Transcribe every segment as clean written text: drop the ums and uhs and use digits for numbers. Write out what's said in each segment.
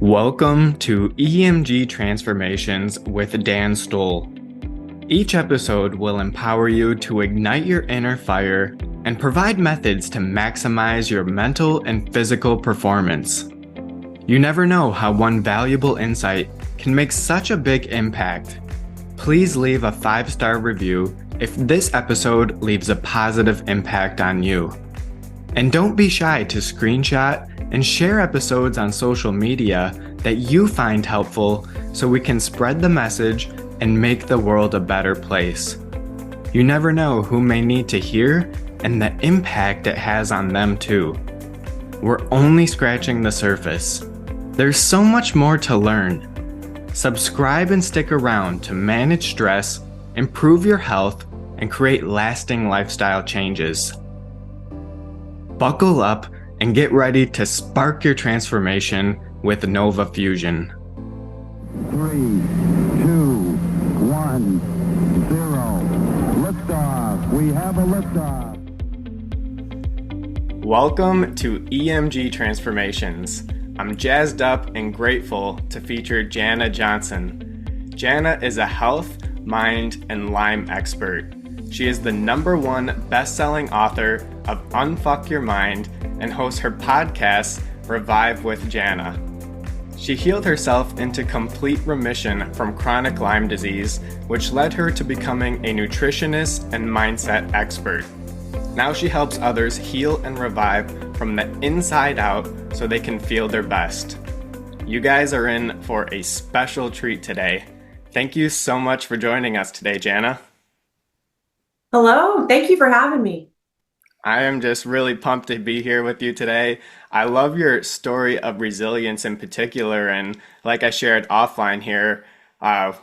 Welcome to EMG Transformations with Dan Stoll. Each episode will empower you to ignite your inner fire and provide methods to maximize your mental and physical performance. You never know how one valuable insight can make such a big impact. Please leave a 5-star review if this episode leaves a positive impact on you. And don't be shy to screenshot and share episodes on social media that you find helpful so we can spread the message and make the world a better place. You never know who may need to hear and the impact it has on them too. We're only scratching the surface. There's so much more to learn. Subscribe and stick around to manage stress, improve your health, and create lasting lifestyle changes. Buckle up and get ready to spark your transformation with Nova Fusion. 3, 2, 1, 0. Liftoff. We have a liftoff. Welcome to EMG Transformations. I'm jazzed up and grateful to feature Janna Johnson. Janna is a health, mind, and Lyme expert. She is the #1 bestselling author of Unfuck Your Mind and hosts her podcast, Revive with Janna. She healed herself into complete remission from chronic Lyme disease, which led her to becoming a nutritionist and mindset expert. Now she helps others heal and revive from the inside out so they can feel their best. You guys are in for a special treat today. Thank you so much for joining us today, Janna. Hello, thank you for having me. I am just really pumped to be here with you today. I love your story of resilience in particular, and like I shared offline here,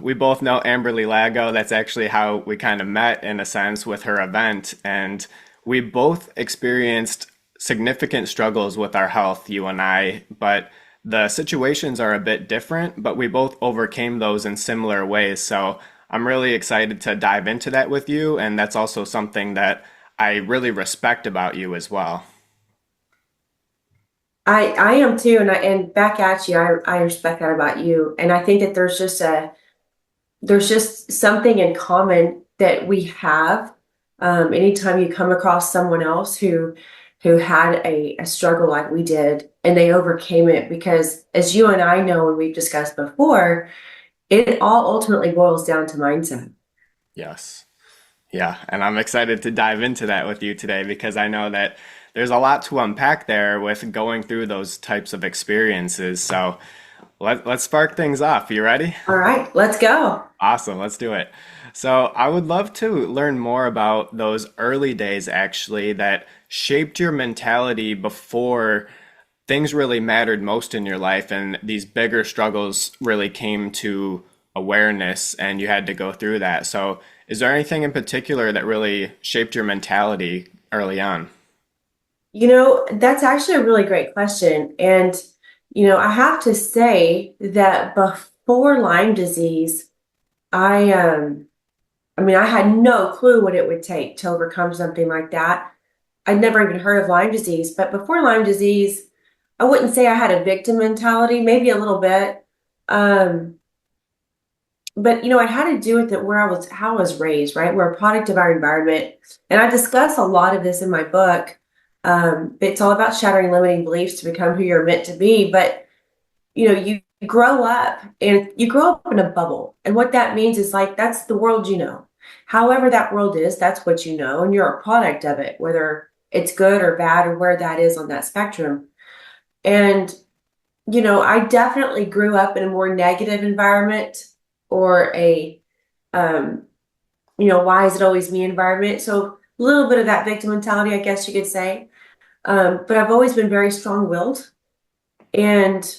we both know Amberly Lago. That's actually how we kind of met in a sense with her event, and we both experienced significant struggles with our health, you and I, but the situations are a bit different, but we both overcame those in similar ways. So I'm really excited to dive into that with you, and that's also something that I really respect about you as well. I am too, and back at you, I respect that about you, and I think that there's just something in common that we have. Anytime you come across someone else who had a struggle like we did, and they overcame it, because as you and I know, and we've discussed before, it all ultimately boils down to mindset. Yes. Yeah, and I'm excited to dive into that with you today because I know that there's a lot to unpack there with going through those types of experiences. So let's spark things off. You ready? All right, let's go. Awesome, let's do it. So I would love to learn more about those early days actually that shaped your mentality before things really mattered most in your life and these bigger struggles really came to awareness and you had to go through that. So is there anything in particular that really shaped your mentality early on? You know, that's actually a really great question. And, I have to say that before Lyme disease, I had no clue what it would take to overcome something like that. I'd never even heard of Lyme disease, but before Lyme disease, I wouldn't say I had a victim mentality, maybe a little bit. But it had to do with how I was raised, right? We're a product of our environment. And I discuss a lot of this in my book. It's all about shattering limiting beliefs to become who you're meant to be. But, you grow up and you grow up in a bubble. And what that means is that's the world you know. However that world is, that's what you know. And you're a product of it, whether it's good or bad or where that is on that spectrum. And, I definitely grew up in a more negative environment or why is it always me environment? So a little bit of that victim mentality, I guess you could say. But I've always been very strong-willed. And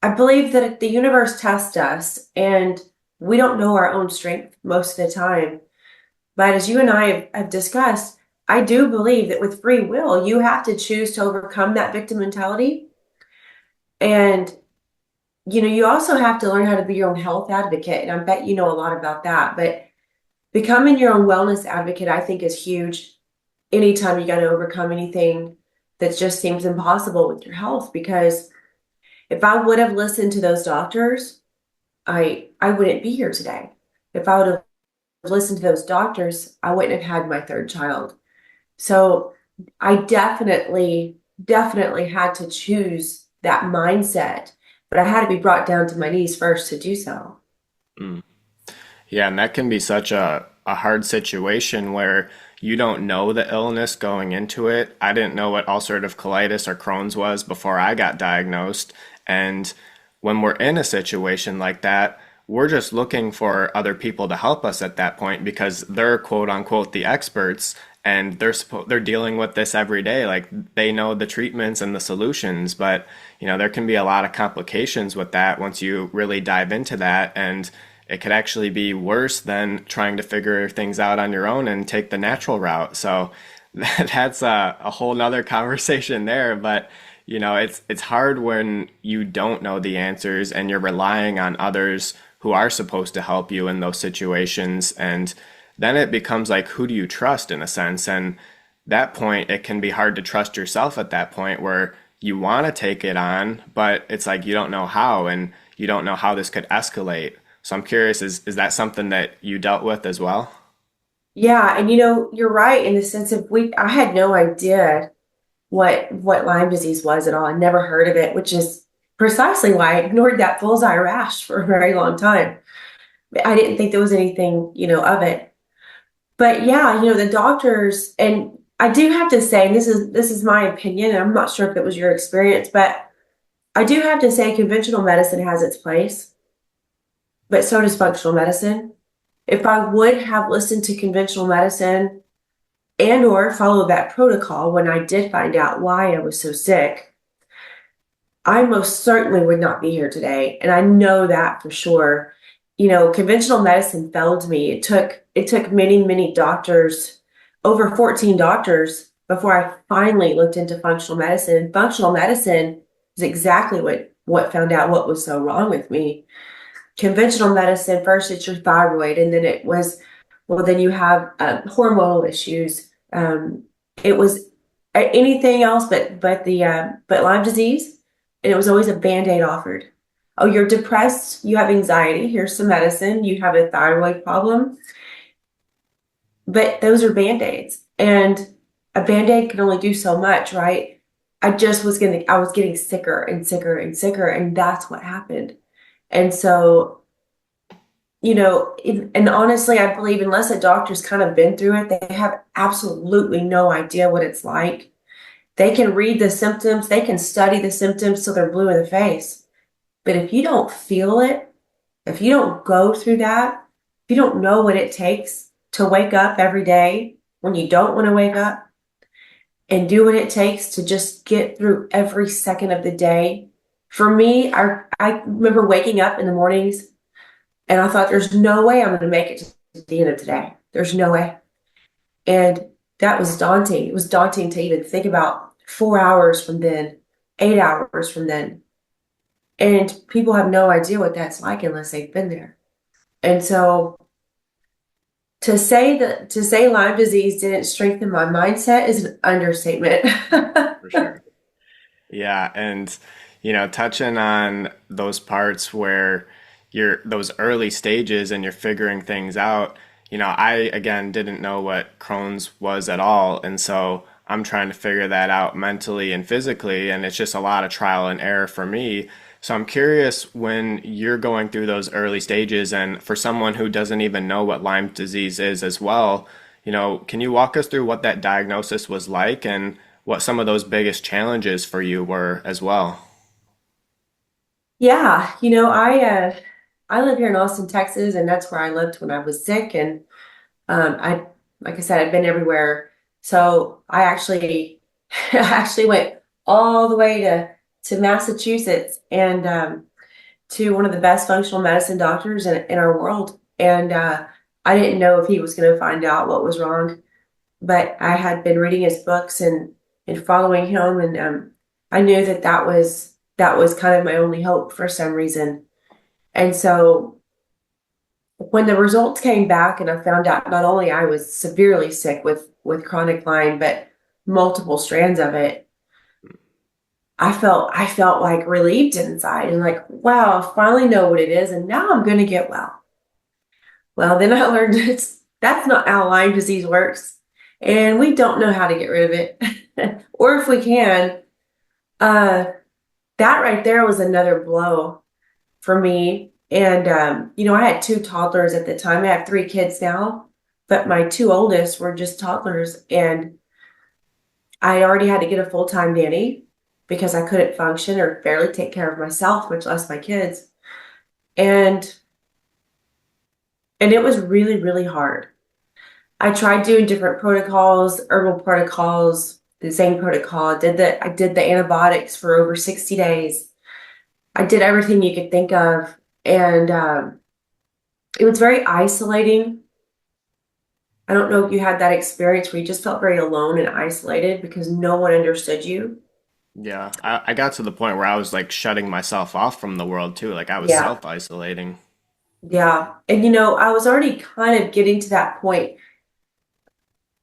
I believe that the universe tests us and we don't know our own strength most of the time. But as you and I have discussed, I do believe that with free will, you have to choose to overcome that victim mentality. And you also have to learn how to be your own health advocate. And I bet you know a lot about that. But becoming your own wellness advocate, I think, is huge. Anytime you got to overcome anything that just seems impossible with your health, because If I would have listened to those doctors, I wouldn't be here today. If I would have listened to those doctors, I wouldn't have had my third child. So I definitely had to choose that mindset, but I had to be brought down to my knees first to do so. Mm. Yeah, and that can be such a hard situation where you don't know the illness going into it. I didn't know what ulcerative colitis or Crohn's was before I got diagnosed. And when we're in a situation like that, we're just looking for other people to help us at that point because they're quote unquote the experts and they're dealing with this every day. Like they know the treatments and the solutions, but there can be a lot of complications with that once you really dive into that, and it could actually be worse than trying to figure things out on your own and take the natural route. So that's a whole nother conversation there. But it's hard when you don't know the answers and you're relying on others who are supposed to help you in those situations. And then it becomes like, who do you trust in a sense? And that point, it can be hard to trust yourself at that point where you want to take it on, but it's like you don't know how, and you don't know how this could escalate. So I'm curious, is that something that you dealt with as well? Yeah, and you're right in the sense of I had no idea what Lyme disease was at all. I never heard of it, which is precisely why I ignored that bullseye rash for a very long time. I didn't think there was anything, of it. But yeah, the doctors, and I do have to say, and this is my opinion, and I'm not sure if it was your experience, but I do have to say conventional medicine has its place, but so does functional medicine. If I would have listened to conventional medicine and or followed that protocol when I did find out why I was so sick, I most certainly would not be here today. And I know that for sure. Conventional medicine failed me. It took many, many doctors, over 14 doctors, before I finally looked into functional medicine. And functional medicine is exactly what found out what was so wrong with me. Conventional medicine, first it's your thyroid, and then it was, well, then you have hormonal issues. It was anything else but Lyme disease, and it was always a Band-Aid offered. Oh, you're depressed, you have anxiety, here's some medicine, you have a thyroid problem. But those are Band-Aids, and a Band-Aid can only do so much, right? I was getting sicker and sicker and sicker, and that's what happened. And so, and honestly, I believe unless a doctor's kind of been through it, they have absolutely no idea what it's like. They can read the symptoms, they can study the symptoms till they're blue in the face. But if you don't feel it, if you don't go through that, if you don't know what it takes to wake up every day when you don't want to wake up and do what it takes to just get through every second of the day. For me, I remember waking up in the mornings and I thought, there's no way I'm going to make it to the end of today. There's no way. And that was daunting. It was daunting to even think about 4 hours from then, 8 hours from then. And people have no idea what that's like unless they've been there. And so to say Lyme disease didn't strengthen my mindset is an understatement. For sure. Yeah, and touching on those parts where you're those early stages and you're figuring things out. I again didn't know what Crohn's was at all, and so I'm trying to figure that out mentally and physically, and it's just a lot of trial and error for me. So I'm curious, when you're going through those early stages, and for someone who doesn't even know what Lyme disease is as well, can you walk us through what that diagnosis was like and what some of those biggest challenges for you were as well? Yeah, I live here in Austin, Texas, and that's where I lived when I was sick. And I, like I said, I've been everywhere. So I actually, I actually went all the way to Massachusetts and to one of the best functional medicine doctors in our world. And I didn't know if he was going to find out what was wrong, but I had been reading his books and following him, and I knew that was kind of my only hope for some reason. And so when the results came back and I found out not only I was severely sick with chronic Lyme, but multiple strands of it, I felt like relieved inside and like, wow, I finally know what it is, and now I'm going to get well. Well, then I learned that's not how Lyme disease works, and we don't know how to get rid of it, or if we can. Uh, that right there was another blow for me. And I had two toddlers at the time. I have three kids now, but my two oldest were just toddlers, and I already had to get a full-time nanny because I couldn't function or barely take care of myself, much less my kids. And it was really, really hard. I tried doing different protocols, herbal protocols, the same protocol. I did the antibiotics for over 60 days. I did everything you could think of. And it was very isolating. I don't know if you had that experience where you just felt very alone and isolated because no one understood you. Yeah, I got to the point where I was like shutting myself off from the world too. Like I was Yeah. self-isolating. Yeah. And I was already kind of getting to that point.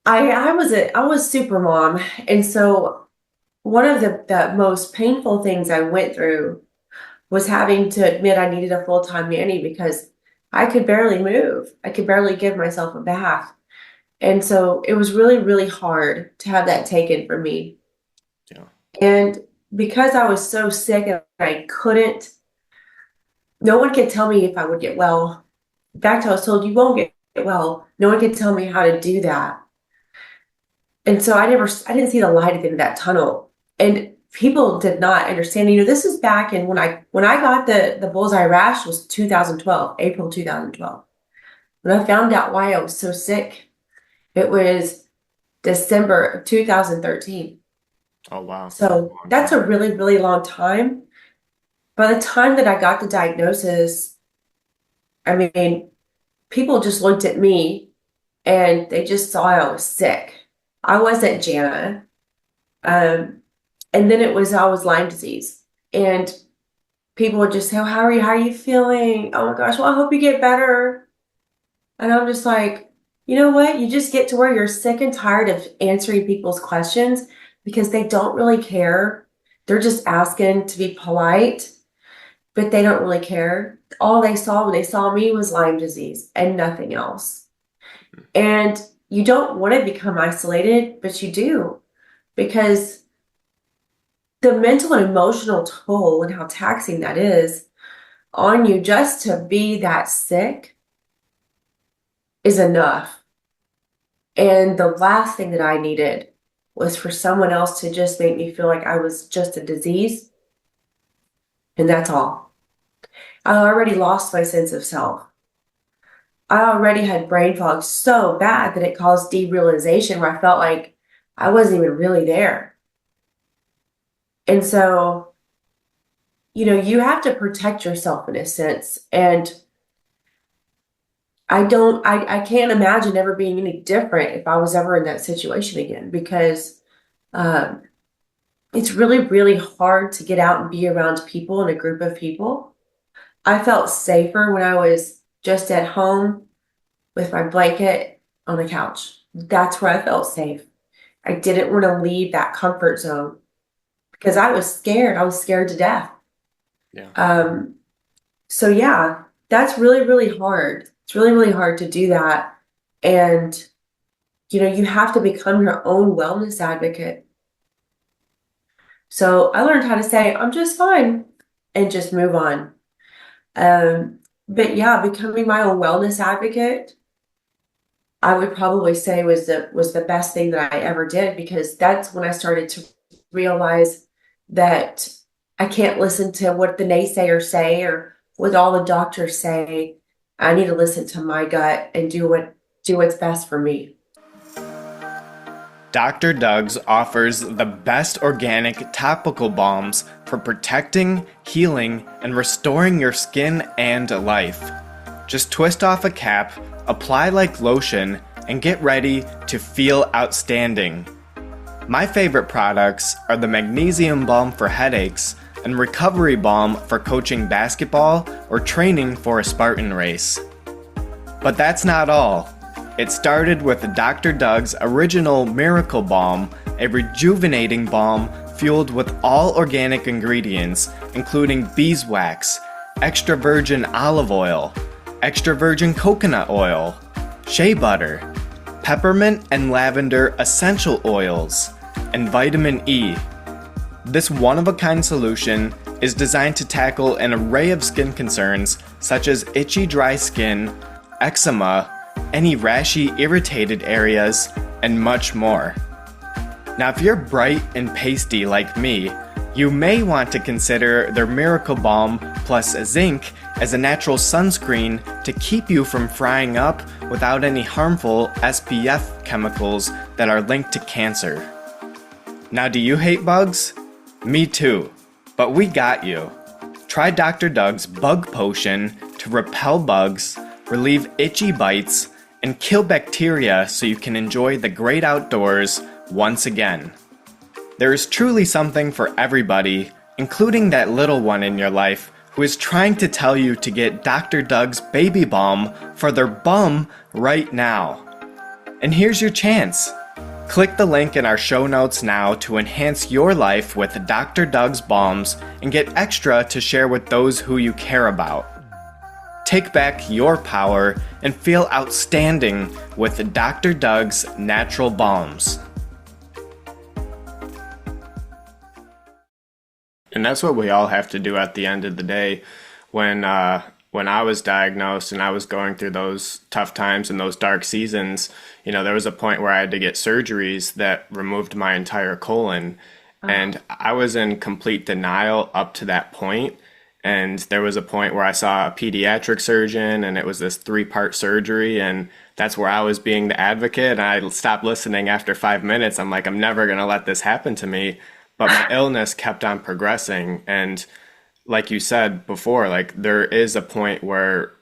I was super mom. And so one of the most painful things I went through was having to admit I needed a full-time nanny because I could barely move. I could barely give myself a bath. And so it was really, really hard to have that taken from me. Yeah. And because I was so sick and no one could tell me if I would get well. In fact, I was told you won't get well. No one could tell me how to do that. And so I didn't see the light at the end of that tunnel. And people did not understand. This is back in when I got the bullseye rash was 2012, April 2012. When I found out why I was so sick, it was December of 2013. Oh wow. So that's a really, really long time. By the time that I got the diagnosis, I mean, people just looked at me and they just saw I was sick. I wasn't Janna. And then I was Lyme disease. And people would just say, oh, how are you? How are you feeling? Oh my gosh, well, I hope you get better. And I'm just like, you know what? You just get to where you're sick and tired of answering people's questions because they don't really care. They're just asking to be polite, but they don't really care. All they saw when they saw me was Lyme disease and nothing else. And you don't want to become isolated, but you do, because the mental and emotional toll and how taxing that is on you just to be that sick is enough. And the last thing that I needed was for someone else to just make me feel like I was just a disease. And that's all. I already lost my sense of self. I already had brain fog so bad that it caused derealization where I felt like I wasn't even really there. And so, you have to protect yourself in a sense. And I can't imagine ever being any different if I was ever in that situation again, because it's really, really hard to get out and be around people in a group of people. I felt safer when I was just at home with my blanket on the couch. That's where I felt safe. I didn't want to leave that comfort zone because I was scared. I was scared to death. Yeah. So yeah, that's really, really hard. It's really, really hard to do that. And, you have to become your own wellness advocate. So I learned how to say, I'm just fine, and just move on. But yeah, becoming my own wellness advocate, I would probably say was the best thing that I ever did, because that's when I started to realize that I can't listen to what the naysayers say or what all the doctors say. I need to listen to my gut and do what's best for me. Dr. Doug's offers the best organic topical balms for protecting, healing, and restoring your skin and life. Just twist off a cap, apply like lotion, and get ready to feel outstanding. My favorite products are the Magnesium Balm for headaches and Recovery Balm for coaching basketball or training for a Spartan race. But that's not all. It started with Dr. Doug's original Miracle Balm, a rejuvenating balm fueled with all organic ingredients, including beeswax, extra virgin olive oil, extra virgin coconut oil, shea butter, peppermint and lavender essential oils, and vitamin E. This one-of-a-kind solution is designed to tackle an array of skin concerns such as itchy dry skin, eczema, any rashy irritated areas, and much more. Now if you're bright and pasty like me, you may want to consider their Miracle Balm plus zinc as a natural sunscreen to keep you from frying up without any harmful SPF chemicals that are linked to cancer. Now do you hate bugs? Me too, but we got you. Try Dr. Doug's Bug Potion to repel bugs, relieve itchy bites, and kill bacteria so you can enjoy the great outdoors once again. There is truly something for everybody, including that little one in your life who is trying to tell you to get Dr. Doug's Baby Balm for their bum right now. And here's your chance. Click the link in our show notes now to enhance your life with Dr. Doug's Balms and get extra to share with those who you care about. Take back your power and feel outstanding with Dr. Doug's Natural Balms. And that's what we all have to do at the end of the day. When I was diagnosed and I was going through those tough times and those dark seasons, there was a point where I had to get surgeries that removed my entire colon. And I was in complete denial up to that point. And there was a point where I saw a pediatric surgeon and it was this 3-part surgery. And that's where I was being the advocate. And I stopped listening after 5 minutes. I'm like, I'm never going to let this happen to me. But my illness kept on progressing. And like you said before, like there is a point where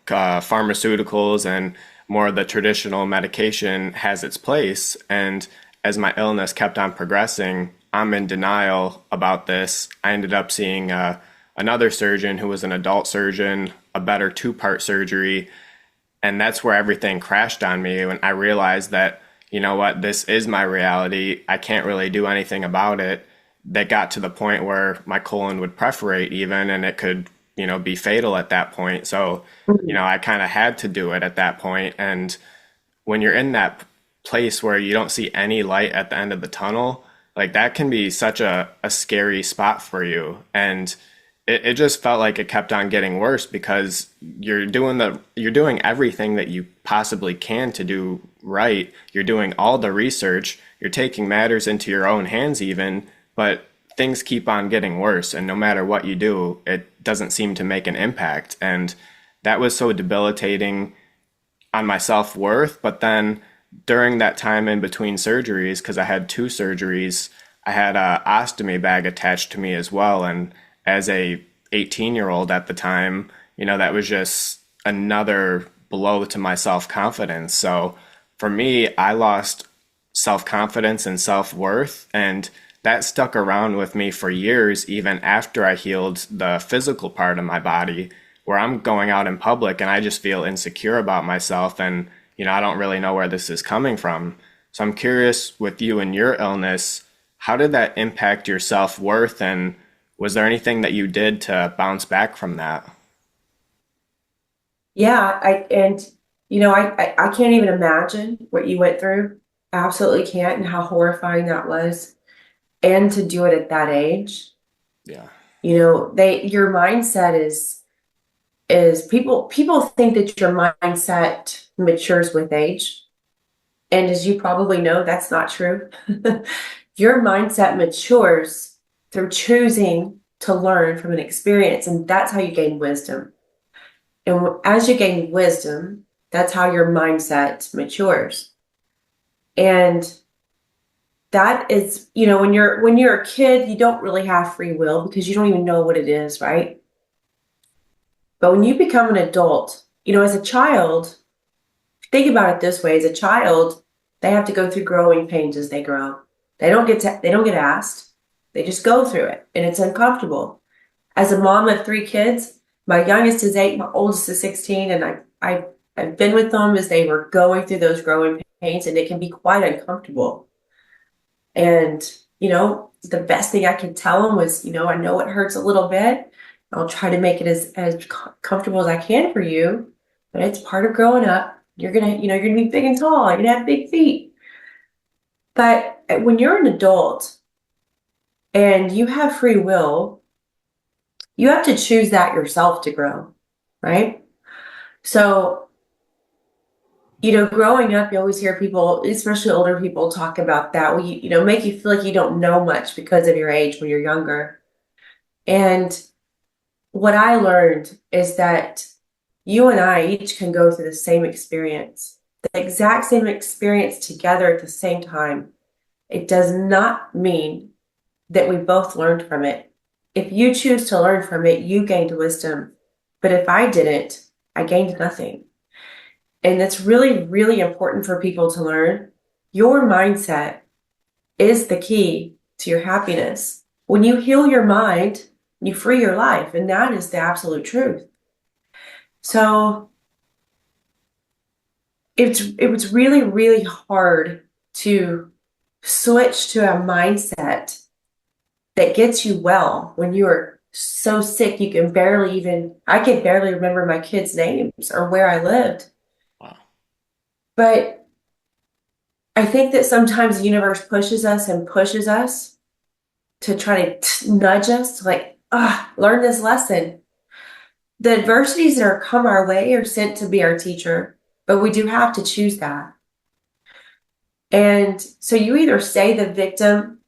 pharmaceuticals and more of the traditional medication has its place. And as my illness kept on progressing, I'm in denial about this. I ended up seeing another surgeon who was an adult surgeon, a better 2-part surgery. And that's where everything crashed on me when I realized that, you know what, this is my reality. I can't really do anything about it. That got to the point where my colon would perforate even, and it could, be fatal at that point. So, I kind of had to do it at that point. And when you're in that place where you don't see any light at the end of the tunnel, like that can be such a scary spot for you. And it just felt like it kept on getting worse because you're doing everything that you possibly can to do right. You're doing all the research, you're taking matters into your own hands even, but things keep on getting worse. And no matter what you do, it doesn't seem to make an impact. And that was so debilitating on my self-worth. But then during that time in between surgeries, because I had 2 surgeries, I had a ostomy bag attached to me as well. And as a 18-year-old at the time, that was just another blow to my self-confidence. So for me, I lost self-confidence and self-worth, and that stuck around with me for years, even after I healed the physical part of my body, where I'm going out in public and I just feel insecure about myself. And, I don't really know where this is coming from. So I'm curious with you and your illness, how did that impact your self-worth? And was there anything that you did to bounce back from that? Yeah, I can't even imagine what you went through. I absolutely can't, and how horrifying that was. And to do it at that age. Yeah. Your mindset is people think that your mindset matures with age. And as you probably know, that's not true. Your mindset matures through choosing to learn from an experience, and that's how you gain wisdom. And as you gain wisdom, that's how your mindset matures. And that is, when you're a kid, you don't really have free will because you don't even know what it is, right? But when you become an adult, as a child, think about it this way: as a child, they have to go through growing pains as they grow. They don't get asked. They just go through it, and it's uncomfortable. As a mom of 3 kids, my youngest is 8, my oldest is 16, and I've been with them as they were going through those growing pains, and it can be quite uncomfortable. And the best thing I could tell them was, I know it hurts a little bit. I'll try to make it as comfortable as I can for you, but it's part of growing up. You're gonna be big and tall. You're gonna have big feet. But when you're an adult and you have free will, you have to choose that yourself to grow, right? So, growing up, you always hear people, especially older people, talk about that. Make you feel like you don't know much because of your age when you're younger. And what I learned is that you and I each can go through the same experience, the exact same experience together at the same time. It does not mean that we both learned from it. If you choose to learn from it, you gained wisdom. But if I didn't, I gained nothing. And that's really, really important for people to learn. Your mindset is the key to your happiness. When you heal your mind, you free your life, and that is the absolute truth. So it was really, really hard to switch to a mindset that gets you well when you're so sick I could barely remember my kids' names or where I lived. Wow. But I think that sometimes the universe pushes us to try to nudge us to learn this lesson. The adversities that are come our way are sent to be our teacher, but we do have to choose that. And so you either stay the victim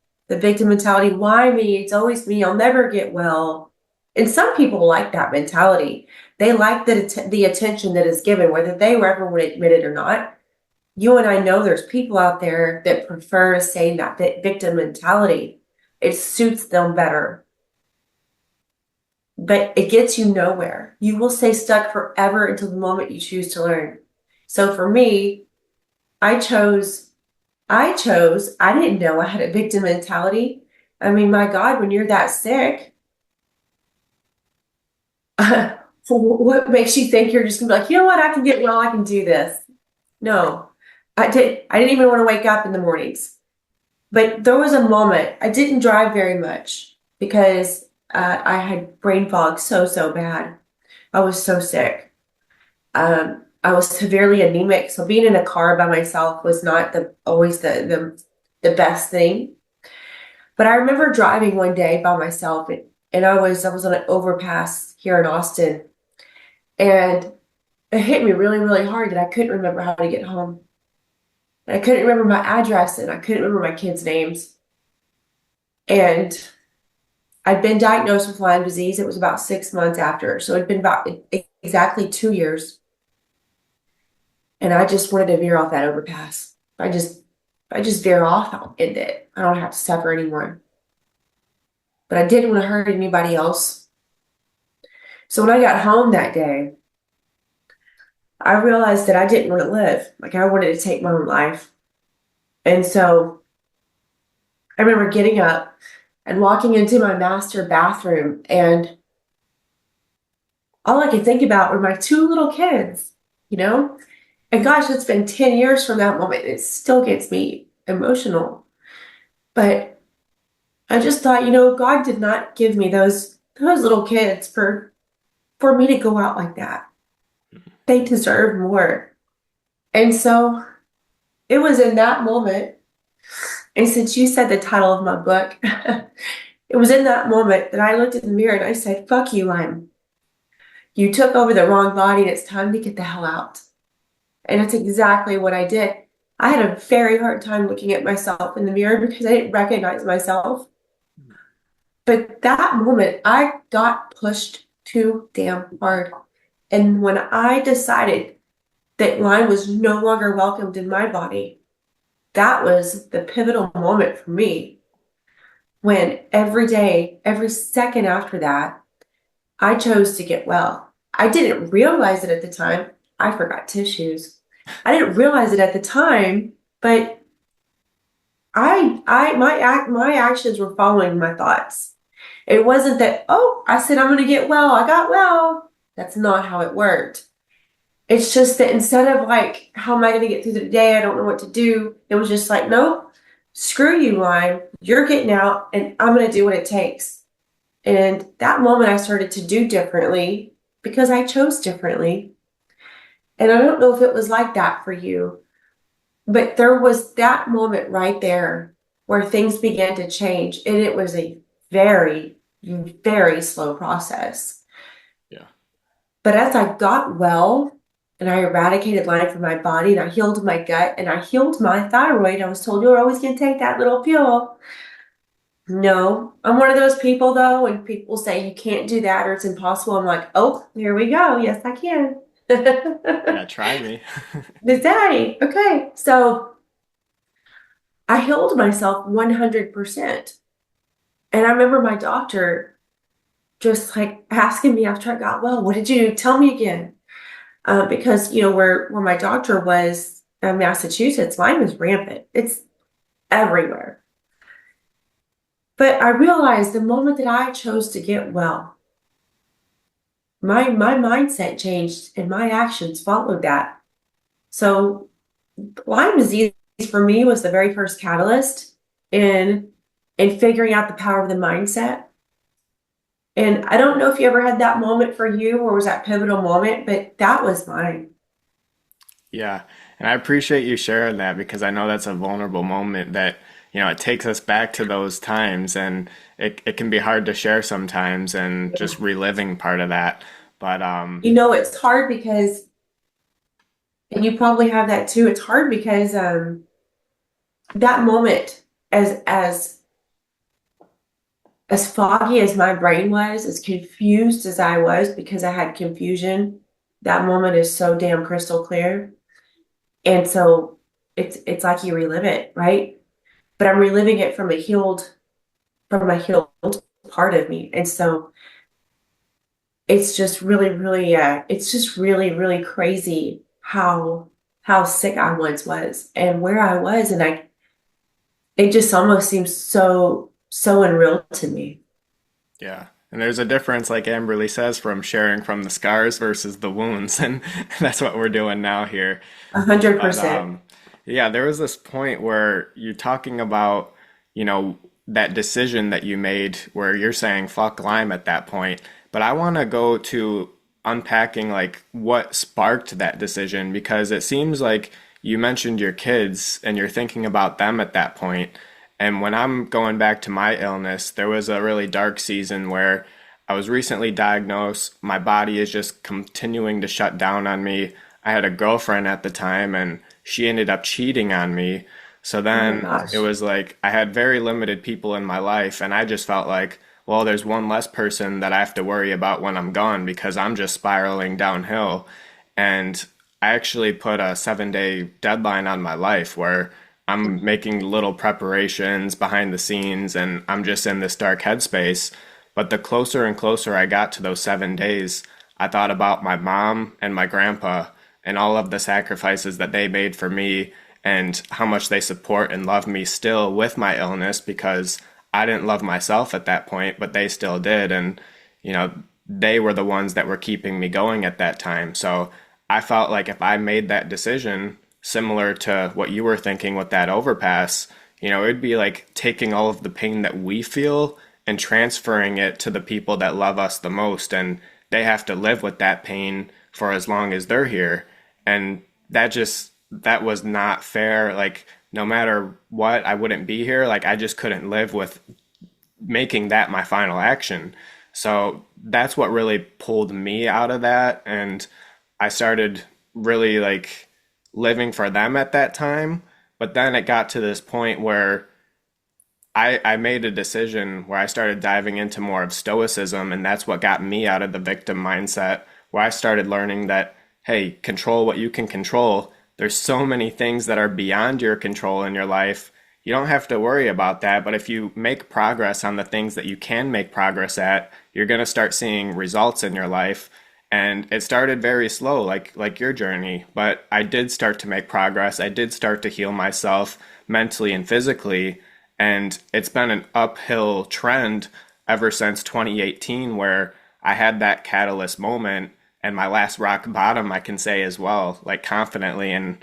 mentality, why me? It's always me. I'll never get well. And some people like that mentality. They like the attention that is given, whether they ever would admit it or not. You and I know there's people out there that prefer to stay in that victim mentality. It suits them better. But it gets you nowhere. You will stay stuck forever until the moment you choose to learn. So for me, I didn't know I had a victim mentality. I mean, my God, when you're that sick, what makes you think you're just gonna be like, you know what, I can get well, I can do this? No, I didn't even want to wake up in the mornings. But there was a moment, I didn't drive very much because I had brain fog so bad. I was so sick. I was severely anemic, so being in a car by myself was not always the best thing. But I remember driving one day by myself, and I was on an overpass here in Austin, and it hit me really, really hard that I couldn't remember how to get home. And I couldn't remember my address, and I couldn't remember my kids' names. And I'd been diagnosed with Lyme disease. It was about 6 months after, so it'd been about exactly 2 years. And I just wanted to veer off that overpass. I just veer off, I'll end it. I don't have to suffer anymore. But I didn't want to hurt anybody else. So when I got home that day, I realized that I didn't want to live. I wanted to take my own life. And so I remember getting up and walking into my master bathroom, and all I could think about were my 2 little kids, And gosh, it's been 10 years from that moment. It still gets me emotional. But I just thought, God did not give me those little kids for me to go out like that. They deserve more. And so it was in that moment, and since you said the title of my book, it was in that moment that I looked in the mirror and I said, fuck you, Lyme. You took over the wrong body and it's time to get the hell out. And that's exactly what I did. I had a very hard time looking at myself in the mirror because I didn't recognize myself. But that moment, I got pushed too damn hard. And when I decided that Lyme was no longer welcomed in my body, that was the pivotal moment for me. When every day, every second after that, I chose to get well. I didn't realize it at the time. I forgot tissues. I didn't realize it at the time, but my actions were following my thoughts. It wasn't that, I said I'm going to get well, I got well. That's not how it worked. It's just that instead of how am I going to get through the day? I don't know what to do. It was just nope, screw you, Lyme, you're getting out and I'm going to do what it takes. And that moment I started to do differently because I chose differently. And I don't know if it was like that for you, but there was that moment right there where things began to change. And it was a very, very slow process. Yeah. But as I got well and I eradicated Lyme from my body and I healed my gut and I healed my thyroid, I was told you're always going to take that little pill. No, I'm one of those people though, when people say you can't do that or it's impossible, I'm like, oh, here we go. Yes, I can. Yeah, try me. Today. Okay. So I healed myself 100%. And I remember my doctor just like asking me after I got well, what did you do? Tell me again. Because, you know, where my doctor was in Massachusetts, Lyme is rampant. It's everywhere. But I realized the moment that I chose to get well, my mindset changed and my actions followed that. So Lyme disease for me was the very first catalyst in figuring out the power of the mindset. And I don't know if you ever had that moment for you or was that pivotal moment, but that was mine. Yeah. And I appreciate you sharing that because I know that's a vulnerable moment that, it takes us back to those times and it can be hard to share sometimes and just reliving part of that. But You know, it's hard because, and you probably have that too, it's hard because that moment, as foggy as my brain was, as confused as I was because I had confusion, that moment is so damn crystal clear. And so it's like you relive it, right? But I'm reliving it from a healed part of me. And so it's just really, really, it's just really, really crazy how sick I once was and where I was. And it just almost seems so unreal to me. yeah. And there's a difference, like Amberly says, from sharing from the scars versus the wounds. And that's what we're doing now here. But 100%. yeah, there was this point where you're talking about, that decision that you made where you're saying fuck Lyme at that point. But I want to go to unpacking like what sparked that decision because it seems like you mentioned your kids and you're thinking about them at that point. And when I'm going back to my illness, there was a really dark season where I was recently diagnosed. My body is just continuing to shut down on me. I had a girlfriend at the time and she ended up cheating on me. So Oh my then it gosh. was like I had very limited people in my life, and I just felt like, well, there's one less person that I have to worry about when I'm gone because I'm just spiraling downhill. And I actually put a 7-day deadline on my life where I'm making little preparations behind the scenes and I'm just in this dark headspace. But the closer and closer I got to those 7 days, I thought about my mom and my grandpa and all of the sacrifices that they made for me and how much they support and love me still with my illness because I didn't love myself at that point, but they still did. And, they were the ones that were keeping me going at that time. So I felt like if I made that decision, similar to what you were thinking with that overpass, it'd be like taking all of the pain that we feel and transferring it to the people that love us the most. And they have to live with that pain for as long as they're here. And that was not fair. Like, no matter what, I wouldn't be here. Like, I just couldn't live with making that my final action. So that's what really pulled me out of that. And I started really like living for them at that time. But then it got to this point where I made a decision where I started diving into more of stoicism. And that's what got me out of the victim mindset, where I started learning that, hey, control what you can control. There's so many things that are beyond your control in your life. You don't have to worry about that. But if you make progress on the things that you can make progress at, you're going to start seeing results in your life. And it started very slow, like your journey. But I did start to make progress. I did start to heal myself mentally and physically. And it's been an uphill trend ever since 2018, where I had that catalyst moment and my last rock bottom, I can say as well, like confidently. And,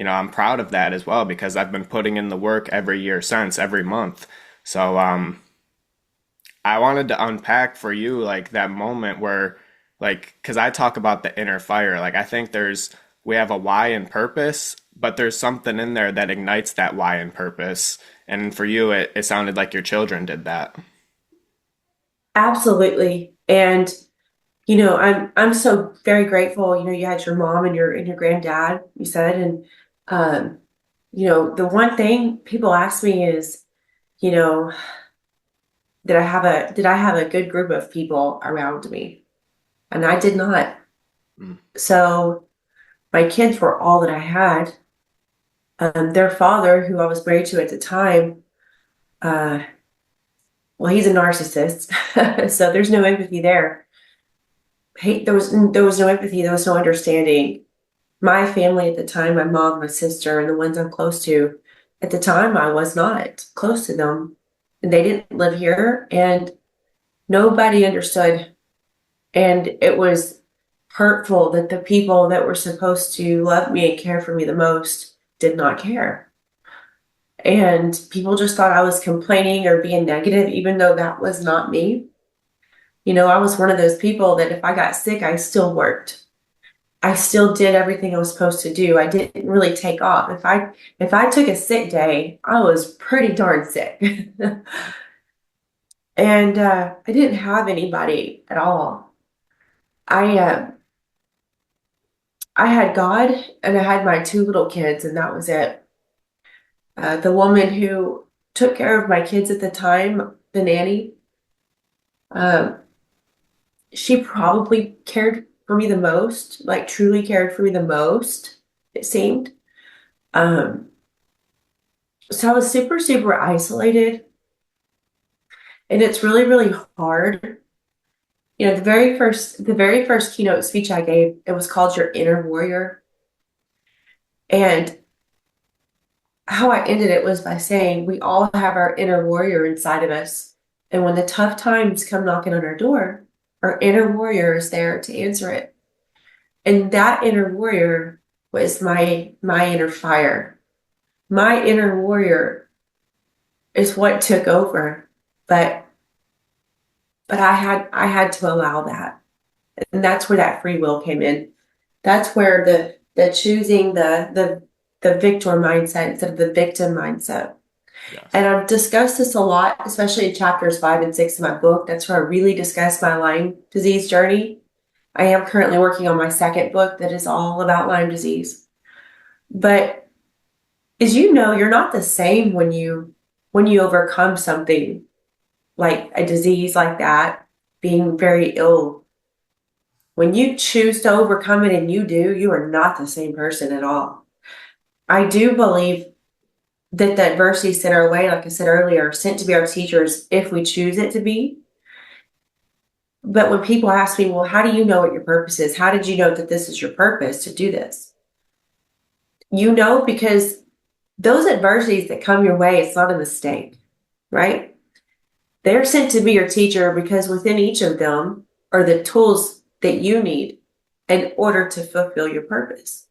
I'm proud of that as well because I've been putting in the work every year since, every month. So I wanted to unpack for you like that moment where like because I talk about the inner fire. Like I think we have a why and purpose, but there's something in there that ignites that why and purpose. And for you, it sounded like your children did that. Absolutely. And I'm so very grateful. You had your mom and your granddad, you said, and um, the one thing people ask me is, you know, did I have a good group of people around me? And I did not. Mm. So my kids were all that I had. Their father, who I was married to at the time, uh, well, he's a narcissist, so there's no empathy there. There was no empathy, there was no understanding. My family at the time, my mom, my sister, and the ones I'm close to, at the time I was not close to them. And they didn't live here and nobody understood. And it was hurtful that the people that were supposed to love me and care for me the most did not care. And people just thought I was complaining or being negative, even though that was not me. I was one of those people that if I got sick, I still worked. I still did everything I was supposed to do. I didn't really take off. If I took a sick day, I was pretty darn sick. And I didn't have anybody at all. I I had God and I had my two little kids, and that was it. The woman who took care of my kids at the time, the nanny, um, she probably cared for me the most, like truly cared for me the most, it seemed. Um, so I was super, super isolated, and it's really, really hard. The very first keynote speech I gave, it was called Your Inner Warrior. And how I ended it was by saying we all have our inner warrior inside of us. And when the tough times come knocking on our door, our inner warrior is there to answer it. And that inner warrior was my inner fire. My inner warrior is what took over. But I had to allow that. And that's where that free will came in. That's where the choosing the victor mindset instead of the victim mindset. Yes. And I've discussed this a lot, especially in chapters 5 and 6 of my book. That's where I really discuss my Lyme disease journey. I am currently working on my second book that is all about Lyme disease. But as you know, you're not the same when you overcome something like a disease like that, being very ill. When you choose to overcome it and you are not the same person at all. I do believe that the adversity sent our way, like I said earlier, are sent to be our teachers if we choose it to be. But when people ask me, well, how do you know what your purpose is? How did you know that this is your purpose to do this? Because those adversities that come your way, it's not a mistake, right? They're sent to be your teacher because within each of them are the tools that you need in order to fulfill your purpose,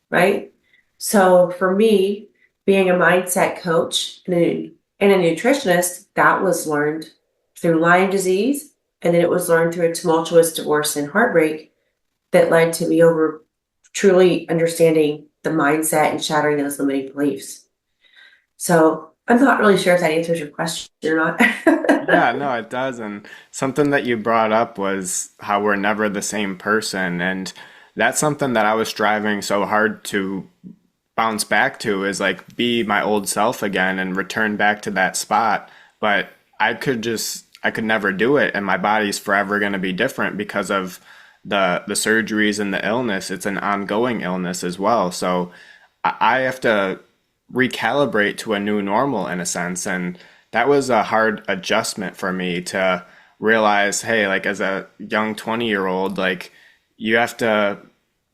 right? So for me, being a mindset coach and a nutritionist, that was learned through Lyme disease, and then it was learned through a tumultuous divorce and heartbreak that led to me over truly understanding the mindset and shattering those limiting beliefs. So I'm not really sure if that answers your question or not. Yeah, no, it does. And something that you brought up was how we're never the same person. And that's something that I was striving so hard to bounce back to is like be my old self again and return back to that spot. But I could never do it. And my body's forever going to be different because of the surgeries and the illness. It's an ongoing illness as well. So I have to recalibrate to a new normal in a sense. And that was a hard adjustment for me to realize, hey, like as a young 20-year-old, like you have to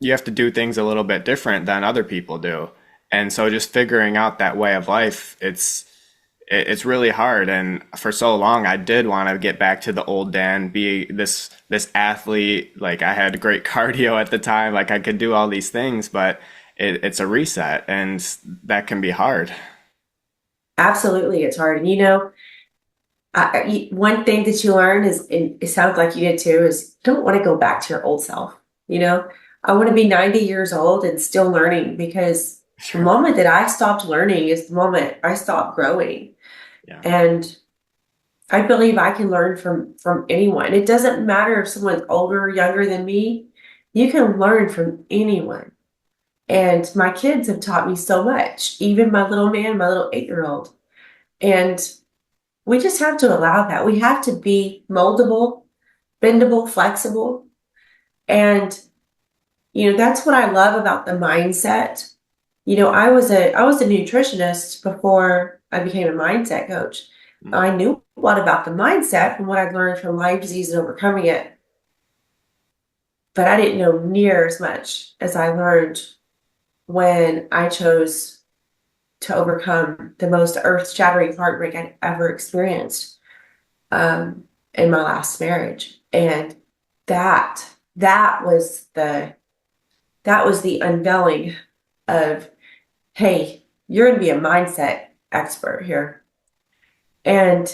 do things a little bit different than other people do. And so just figuring out that way of life, it's really hard. And for so long, I did want to get back to the old Dan, be this athlete. Like I had great cardio at the time, like I could do all these things, but it's a reset, and that can be hard. Absolutely, it's hard. And one thing that you learn is, and it sounds like you did too, is you don't want to go back to your old self. I want to be 90 years old and still learning, because the Sure. moment that I stopped learning is the moment I stopped growing. Yeah. And I believe I can learn from anyone. It doesn't matter if someone's older or younger than me. You can learn from anyone. And my kids have taught me so much, even my little man, my little 8-year-old. And we just have to allow that. We have to be moldable, bendable, flexible. And, that's what I love about the mindset. I was a nutritionist before I became a mindset coach. I knew a lot about the mindset from what I'd learned from Lyme disease and overcoming it. But I didn't know near as much as I learned when I chose to overcome the most earth-shattering heartbreak I'd ever experienced in my last marriage. And that was the unveiling of, hey, you're going to be a mindset expert here. And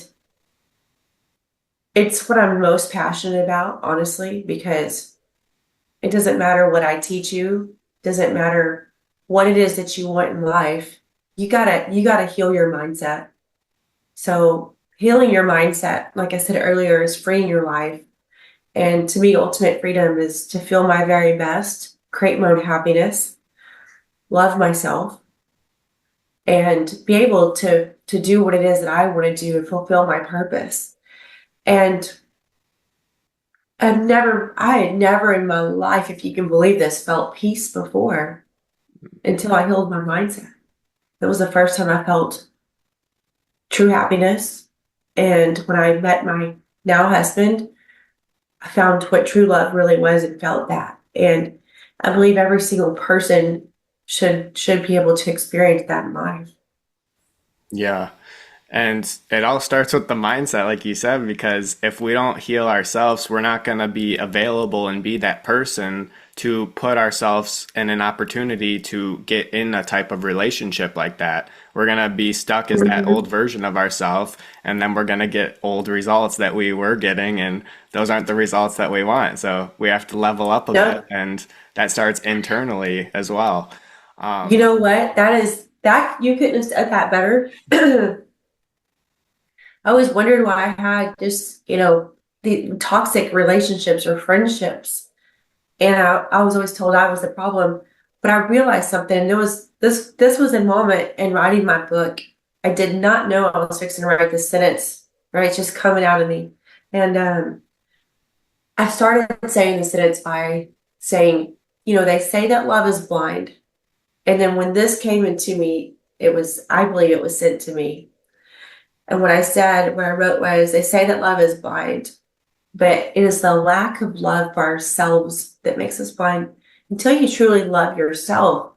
it's what I'm most passionate about, honestly, because it doesn't matter what I teach you, doesn't matter what it is that you want in life. You gotta heal your mindset. So healing your mindset, like I said earlier, is freeing your life. And to me, ultimate freedom is to feel my very best, create my own happiness, love myself, and be able to do what it is that I want to do and fulfill my purpose. And I had never in my life, if you can believe this, felt peace before, until I healed my mindset. That was the first time I felt true happiness. And when I met my now husband, I found what true love really was and felt that. And I believe every single person should be able to experience that in life. Yeah. And it all starts with the mindset, like you said, because if we don't heal ourselves, we're not going to be available and be that person to put ourselves in an opportunity to get in a type of relationship like that. We're going to be stuck as that old version of ourselves, and then we're going to get old results that we were getting, and those aren't the results that we want. So we have to level up a bit, and that starts internally as well. You know what? That you couldn't have said that better. I always wondered why I had just, the toxic relationships or friendships. And I was always told I was the problem. But I realized something. There was this was a moment in writing my book. I did not know I was fixing to write this sentence, right? It's just coming out of me. And I started saying the sentence by saying, they say that love is blind. And then when this came into me, I believe it was sent to me. And what I wrote was, they say that love is blind, but it is the lack of love for ourselves that makes us blind. Until you truly love yourself,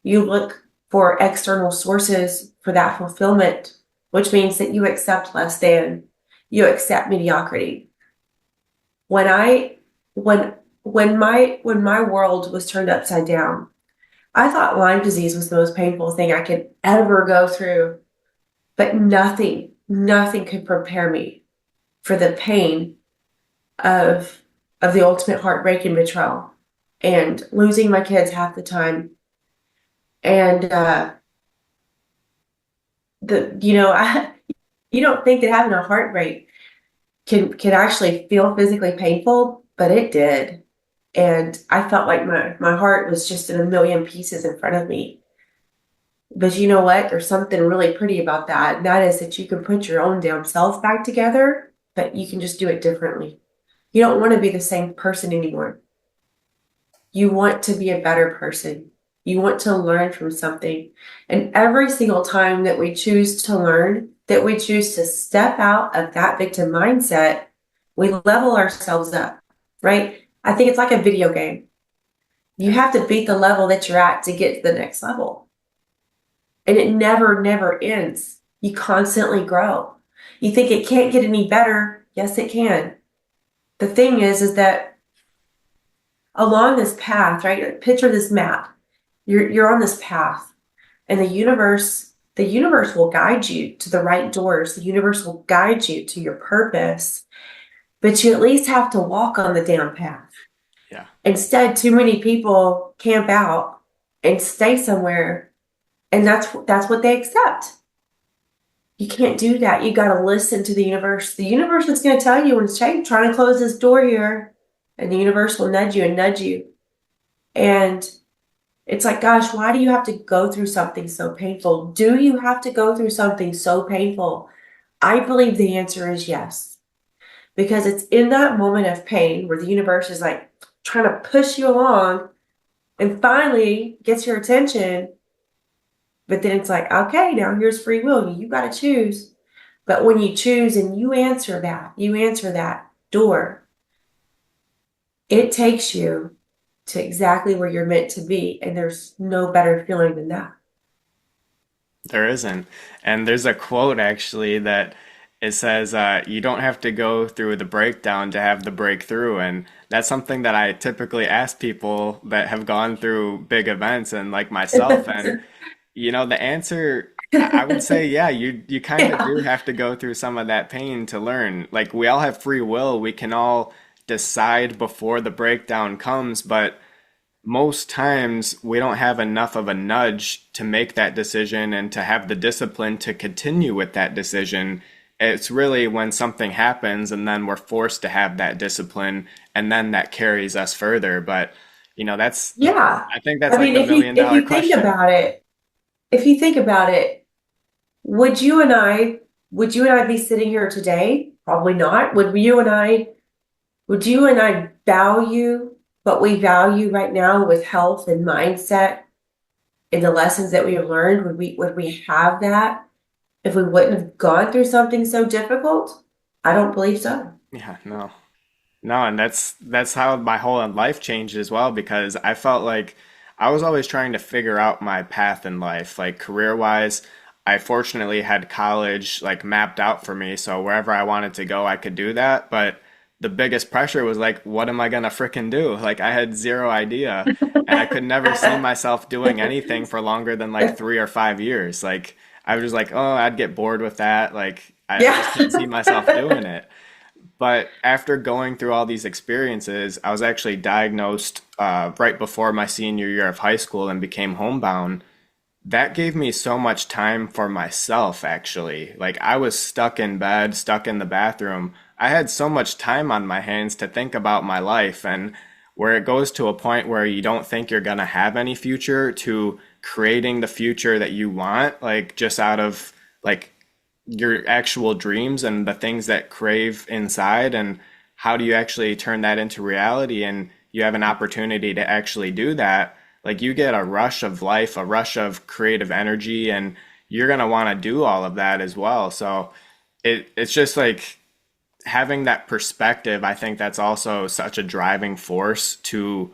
you look for external sources for that fulfillment, which means that you accept less than, you accept mediocrity. When my world was turned upside down, I thought Lyme disease was the most painful thing I could ever go through. But nothing could prepare me for the pain of the ultimate heartbreak and betrayal, and losing my kids half the time. And you don't think that having a heartbreak can actually feel physically painful, but it did. And I felt like my heart was just in a million pieces in front of me. But you know what? There's something really pretty about that. And that is that you can put your own damn self back together, but you can just do it differently. You don't want to be the same person anymore. You want to be a better person. You want to learn from something. And every single time that we choose to learn, that we choose to step out of that victim mindset, we level ourselves up, right? I think it's like a video game. You have to beat the level that you're at to get to the next level. And it never ends. You constantly grow. You think it can't get any better. Yes, it can. The thing is that along this path, right? Picture this map. You're on this path, and the universe will guide you to the right doors. The universe will guide you to your purpose, but you at least have to walk on the damn path. Yeah. Instead, too many people camp out and stay somewhere, and that's what they accept. You can't do that. You got to listen to the universe. The universe is going to tell you when it's trying to close this door here, and the universe will nudge you and nudge you. And it's like, gosh, why do you have to go through something so painful? Do you have to go through something so painful? I believe the answer is yes. Because it's in that moment of pain where the universe is like trying to push you along and finally gets your attention. But then it's like, okay, now here's free will. You got to choose. But when you choose and you answer that door, it takes you to exactly where you're meant to be. And there's no better feeling than that. There isn't. And there's a quote actually that it says, you don't have to go through the breakdown to have the breakthrough. And that's something that I typically ask people that have gone through big events and like myself. And, the answer, I would say, yeah, you kind of Yeah. do have to go through some of that pain to learn. Like we all have free will. We can all decide before the breakdown comes, but most times we don't have enough of a nudge to make that decision and to have the discipline to continue with that decision. It's really when something happens and then we're forced to have that discipline and then that carries us further. But, Yeah. I think that's I like mean, the if you million if dollar you think question. about it, would you and I be sitting here today? Probably not. Would you and I value what we value right now with health and mindset and the lessons that we have learned? Would we have that if we wouldn't have gone through something so difficult? I don't believe so. Yeah, no. No, and that's how my whole life changed as well because I felt like I was always trying to figure out my path in life, like career-wise. I fortunately had college like mapped out for me, so wherever I wanted to go, I could do that. But the biggest pressure was like, what am I gonna frickin' do? Like I had zero idea, and I could never see myself doing anything for longer than like 3 or 5 years. Like I was just like, oh, I'd get bored with that. Like I just couldn't see myself Yeah. doing it. But after going through all these experiences, I was actually diagnosed right before my senior year of high school and became homebound. That gave me so much time for myself, actually. Like, I was stuck in bed, stuck in the bathroom. I had so much time on my hands to think about my life, and where it goes to a point where you don't think you're gonna have any future to creating the future that you want, like, just out of like your actual dreams and the things that crave inside and how do you actually turn that into reality and you have an opportunity to actually do that, like you get a rush of life, a rush of creative energy, and you're going to want to do all of that as well. So it's just like having that perspective. I think that's also such a driving force to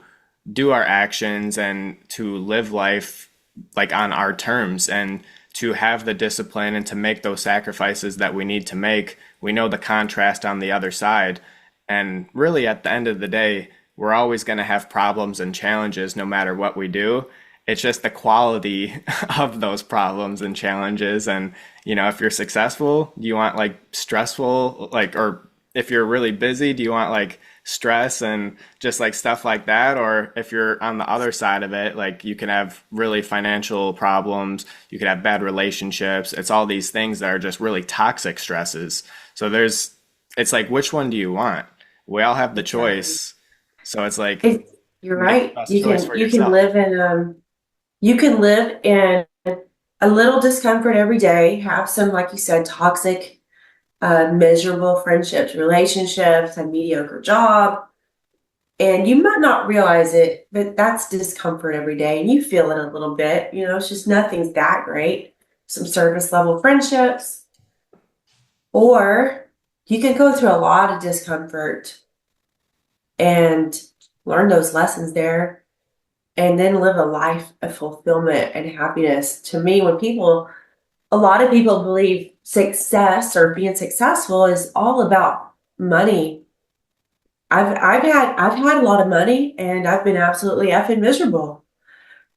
do our actions and to live life like on our terms and to have the discipline and to make those sacrifices that we need to make. We know the contrast on the other side. And really, at the end of the day, we're always going to have problems and challenges no matter what we do. It's just the quality of those problems and challenges. And, if you're successful, do you want like stressful, like, or if you're really busy, do you want like stress and just like stuff like that? Or if you're on the other side of it, like you can have really financial problems, you could have bad relationships. It's all these things that are just really toxic stresses. So it's like, which one do you want? We all have the Exactly. choice. So it's like, You're make the right. best You choice can for you can yourself. live in a little discomfort every day, have some, like you said, toxic, miserable friendships, relationships, a mediocre job, and you might not realize it, but that's discomfort every day, and you feel it a little bit. It's just nothing's that great. Some surface level friendships, or you can go through a lot of discomfort and learn those lessons there and then live a life of fulfillment and happiness. To me, a lot of people believe success or being successful is all about money. I've had a lot of money and I've been absolutely effing miserable.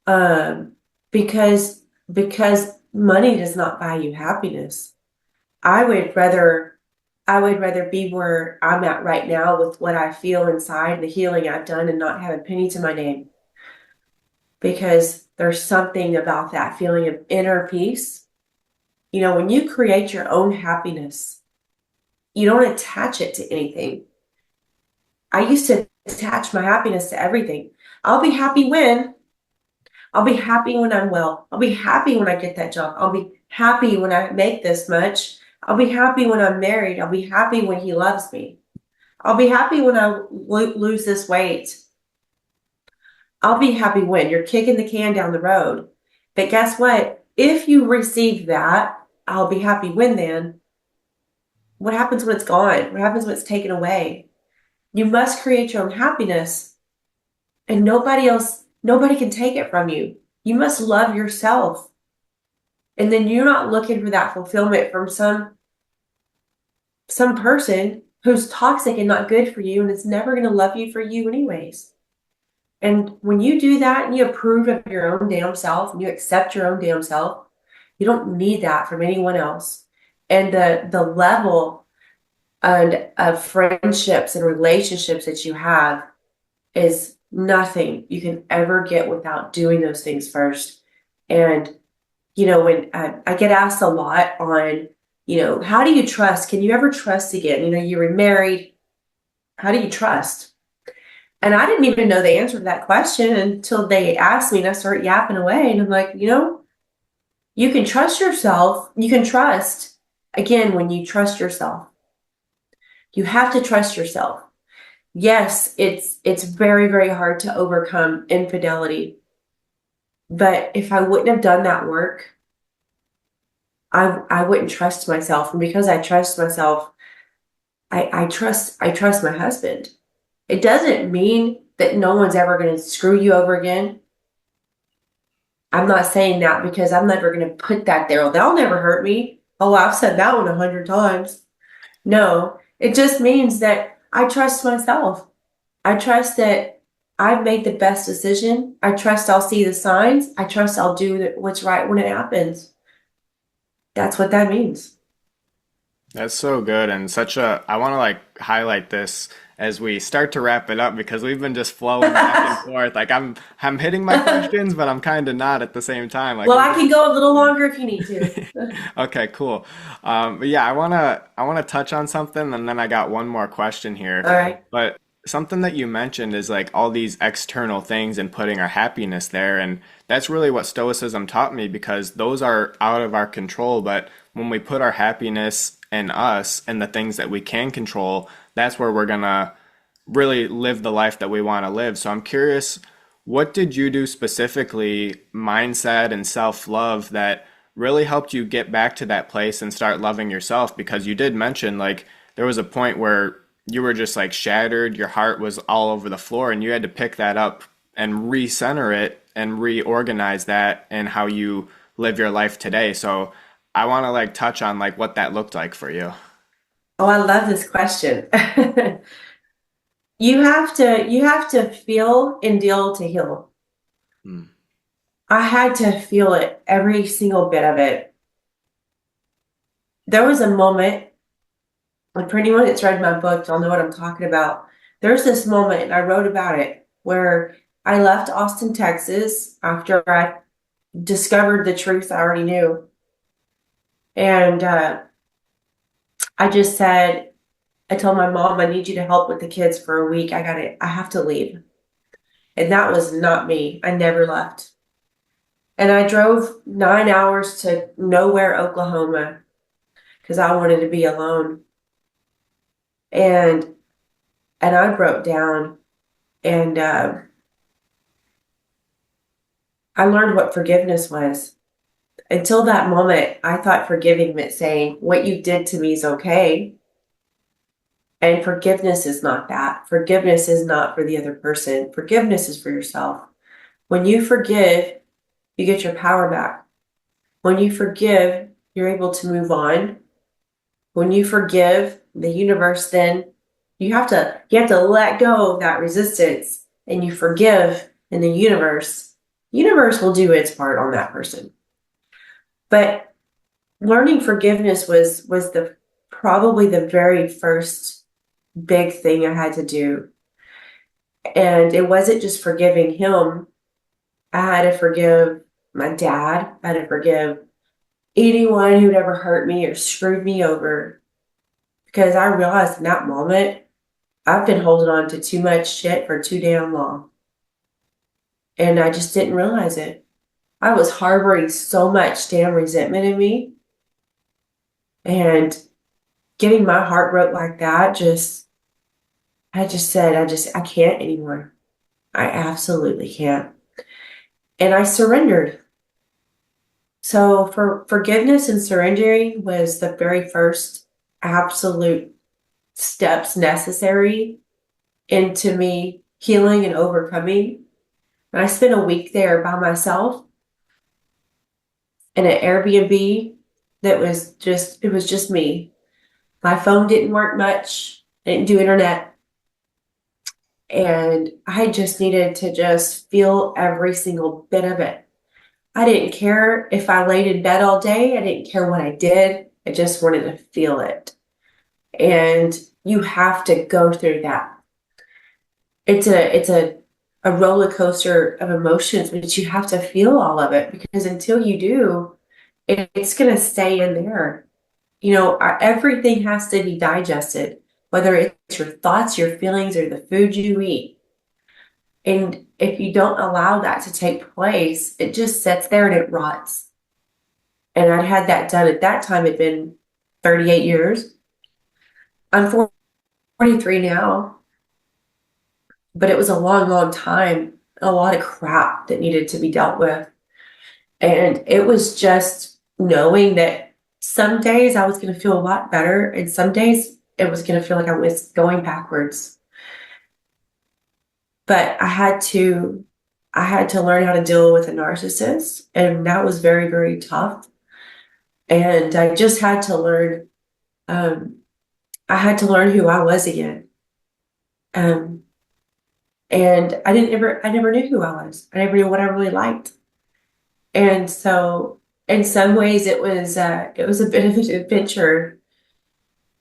um, because money does not buy you happiness. I would rather be where I'm at right now with what I feel inside, the healing I've done, and not have a penny to my name. Because there's something about that feeling of inner peace. You know, when you create your own happiness, you don't attach it to anything. I used to attach my happiness to everything. I'll be happy when I'm well. I'll be happy when I get that job. I'll be happy when I make this much. I'll be happy when I'm married. I'll be happy when he loves me. I'll be happy when I lose this weight. I'll be happy when you're kicking the can down the road. But guess what? If you receive that, I'll be happy when then. What happens when it's gone? What happens when it's taken away? You must create your own happiness, and nobody can take it from you. You must love yourself. And then you're not looking for that fulfillment from some person who's toxic and not good for you, and it's never going to love you for you anyways. And when you do that and you approve of your own damn self and you accept your own damn self, you don't need that from anyone else. And the level of friendships and relationships that you have is nothing you can ever get without doing those things first. And, you know, when I get asked a lot on, you know, how do you trust? Can you ever trust again? You know, you were married. How do you trust? And I didn't even know the answer to that question until they asked me, and I started yapping away. And I'm like, you know, you can trust yourself. You can trust, again, when you trust yourself. You have to trust yourself. Yes, it's very, very hard to overcome infidelity. But if I wouldn't have done that work, I wouldn't trust myself. And because I trust myself, I trust my husband. It doesn't mean that no one's ever going to screw you over again. I'm not saying that because I'm never going to put that there. They'll never hurt me. Oh, I've said that one 100 times. No, it just means that I trust myself. I trust that I've made the best decision. I trust I'll see the signs. I trust I'll do what's right when it happens. That's what that means. That's so good, and I want to like highlight this as we start to wrap it up because we've been just flowing back and forth. Like I'm hitting my questions, but I'm kind of not at the same time. Like Well, I can go a little longer if you need to. okay, cool. But yeah, I wanna touch on something, and then I got one more question here. All right. But something that you mentioned is like all these external things and putting our happiness there, and that's really what Stoicism taught me because those are out of our control. But when we put our happiness in us and the things that we can control, that's where we're gonna really live the life that we want to live. So I'm curious, what did you do specifically, mindset and self-love, that really helped you get back to that place and start loving yourself? Because you did mention like there was a point where you were just like shattered, your heart was all over the floor, and you had to pick that up and recenter it and reorganize that and how you live your life today. So I want to like touch on like what that looked like for you. Oh, I love this question. You have to feel and deal to heal. Hmm. I had to feel it, every single bit of it. There was a moment, and for anyone that's read my book, you'll know what I'm talking about. There's this moment, and I wrote about it, where I left Austin, Texas, after I discovered the truth I already knew. And I just said, I told my mom, I need you to help with the kids for a week. I have to leave. And that was not me. I never left. And I drove 9 hours to nowhere, Oklahoma, because I wanted to be alone. And I broke down, and I learned what forgiveness was. Until that moment, I thought forgiving meant saying, what you did to me is okay. And forgiveness is not that. Forgiveness is not for the other person. Forgiveness is for yourself. When you forgive, you get your power back. When you forgive, you're able to move on. When you forgive, the universe then, you have to let go of that resistance, and you forgive, and the universe universe will do its part on that person. But learning forgiveness was the probably the very first big thing I had to do. And it wasn't just forgiving him. I had to forgive my dad. I had to forgive anyone who'd ever hurt me or screwed me over. Because I realized in that moment, I've been holding on to too much shit for too damn long. And I just didn't realize it. I was harboring so much damn resentment in me. And getting my heart broke like that, I just said, I can't anymore. I absolutely can't. And I surrendered. So for forgiveness and surrendering was the very first absolute steps necessary into me healing and overcoming. And I spent a week there by myself in an Airbnb it was just me. My phone didn't work much. I didn't do internet. And I just needed to just feel every single bit of it. I didn't care if I laid in bed all day. I didn't care what I did. I just wanted to feel it. And you have to go through that. It's a roller coaster of emotions, but you have to feel all of it, because until you do, it's going to stay in there. You know, everything has to be digested, whether it's your thoughts, your feelings, or the food you eat. And if you don't allow that to take place, it just sits there and it rots. And I'd had that done at that time. It'd been 38 years. I'm 43 now, but it was a long, long time, a lot of crap that needed to be dealt with. And it was just knowing that some days I was going to feel a lot better, and some days it was going to feel like I was going backwards. But I had to learn how to deal with a narcissist, and that was very, very tough. And I just had to learn. I had to learn who I was again. And I never knew who I was. I never knew what I really liked. And so, in some ways, it was a bit of an adventure.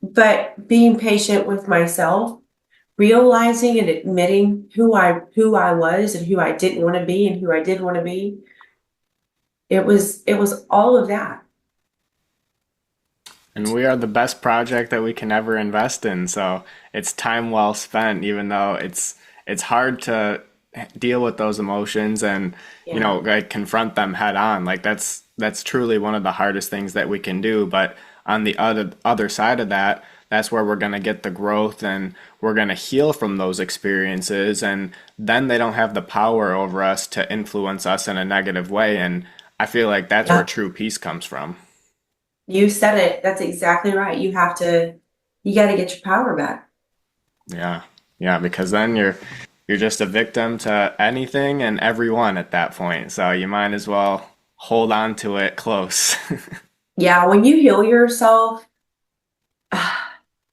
But being patient with myself, realizing and admitting who I was and who I didn't want to be and who I did want to be, it was all of that. And we are the best project that we can ever invest in. So it's time well spent, even though it's hard to deal with those emotions and, you know, like confront them head on. Like that's truly one of the hardest things that we can do. But on the other side of that, that's where we're going to get the growth, and we're going to heal from those experiences. And then they don't have the power over us to influence us in a negative way. And I feel like that's where true peace comes from. You said it. That's exactly right. You got to get your power back. Yeah. Yeah. Because then you're just a victim to anything and everyone at that point. So you might as well hold on to it close. Yeah. When you heal yourself,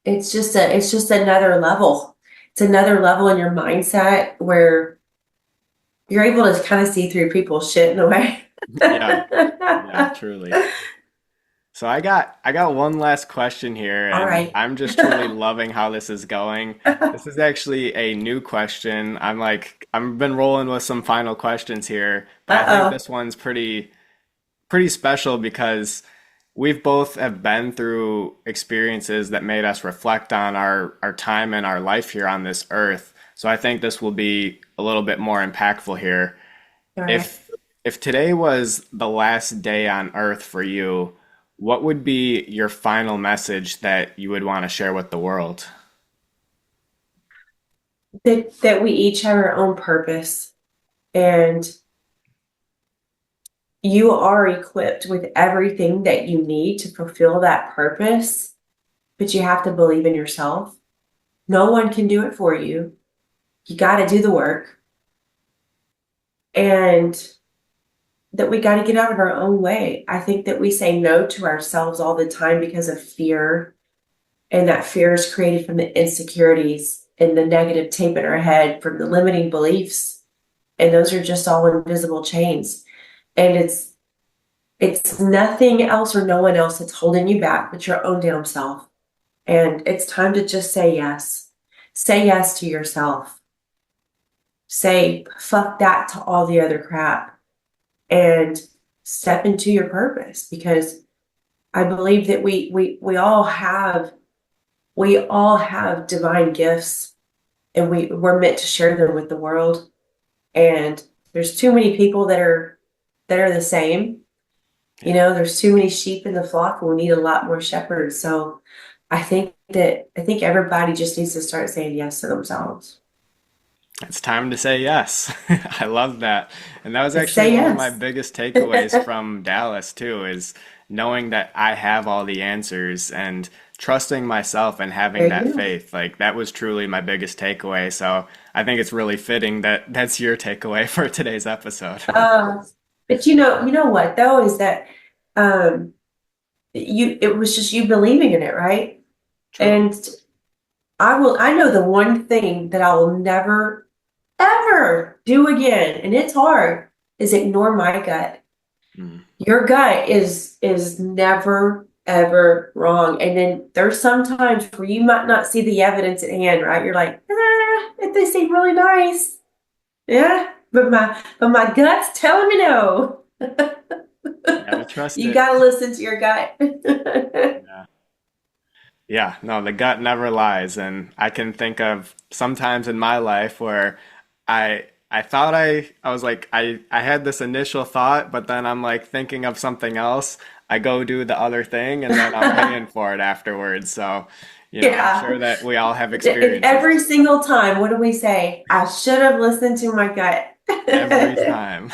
it's just another level. It's another level in your mindset where you're able to kind of see through people's shit in a way. Yeah, truly. So I got one last question here, All and right. I'm just truly loving how this is going. This is actually a new question. I've been rolling with some final questions here, but I think this one's pretty special because we've both have been through experiences that made us reflect on our time and our life here on this earth. So I think this will be a little bit more impactful here. All right. If today was the last day on earth for you, what would be your final message that you would want to share with the world? That we each have our own purpose, and you are equipped with everything that you need to fulfill that purpose, but you have to believe in yourself. No one can do it for you. You got to do the work. And that we got to get out of our own way. I think that we say no to ourselves all the time because of fear. And that fear is created from the insecurities and the negative tape in our head from the limiting beliefs. And those are just all invisible chains. And it's nothing else or no one else that's holding you back but your own damn self. And it's time to just say yes. Say yes to yourself. Say fuck that to all the other crap and step into your purpose, because I believe that we all have divine gifts, and we're meant to share them with the world. And there's too many people that are the same. You know, there's too many sheep in the flock, and we need a lot more shepherds. So I think everybody just needs to start saying yes to themselves. It's time to say yes. I love that. And that was actually one of my biggest takeaways from Dallas too, is knowing that I have all the answers and trusting myself and having that faith. Like, that was truly my biggest takeaway. So I think it's really fitting that that's your takeaway for today's episode. But you know what though, is that it was just you believing in it, right? True. And I know the one thing that I will never ever do again, and it's hard, is ignore my gut. Your gut is never ever wrong. And then there's some times where you might not see the evidence at hand, right? You're like, they seem really nice. Yeah, but my gut's telling me no. Gotta trust you gotta listen to your gut. Yeah, no, the gut never lies. And I can think of sometimes in my life where I thought I was like, I had this initial thought, but then I'm like thinking of something else. I go do the other thing, and then I'm paying for it afterwards. So, I'm sure that we all have experience. Every single time, what do we say? I should have listened to my gut. Every time.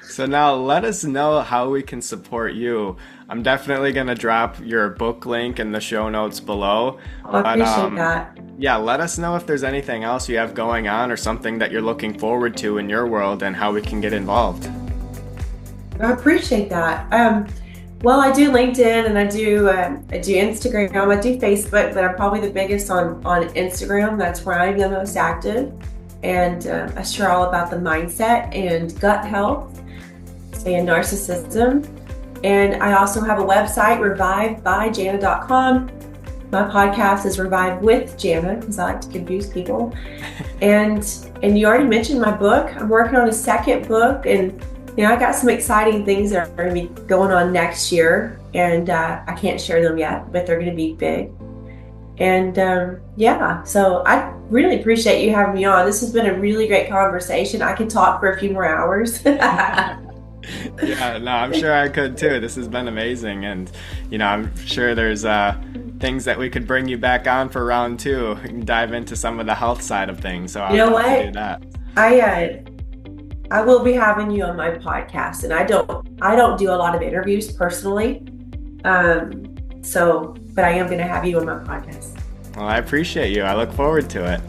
So now let us know how we can support you. I'm definitely going to drop your book link in the show notes below. I appreciate that. Yeah, let us know if there's anything else you have going on or something that you're looking forward to in your world and how we can get involved. I appreciate that. Well, I do LinkedIn, and I do Instagram, I do Facebook, but I'm probably the biggest on Instagram. That's where I'm the most active. And I share all about the mindset and gut health and narcissism. And I also have a website, revivedbyjanna.com. My podcast is Revive with Janna, because I like to confuse people. And you already mentioned my book. I'm working on a second book, and I got some exciting things that are going to be going on next year, and I can't share them yet, but they're going to be big. And so I really appreciate you having me on. This has been a really great conversation. I could talk for a few more hours. Yeah, no, I'm sure I could too. This has been amazing. And, I'm sure there's things that we could bring you back on for round 2 and dive into some of the health side of things. So I'll have to do that. I will be having you on my podcast, and I don't do a lot of interviews personally. But I am going to have you on my podcast. Well, I appreciate you. I look forward to it.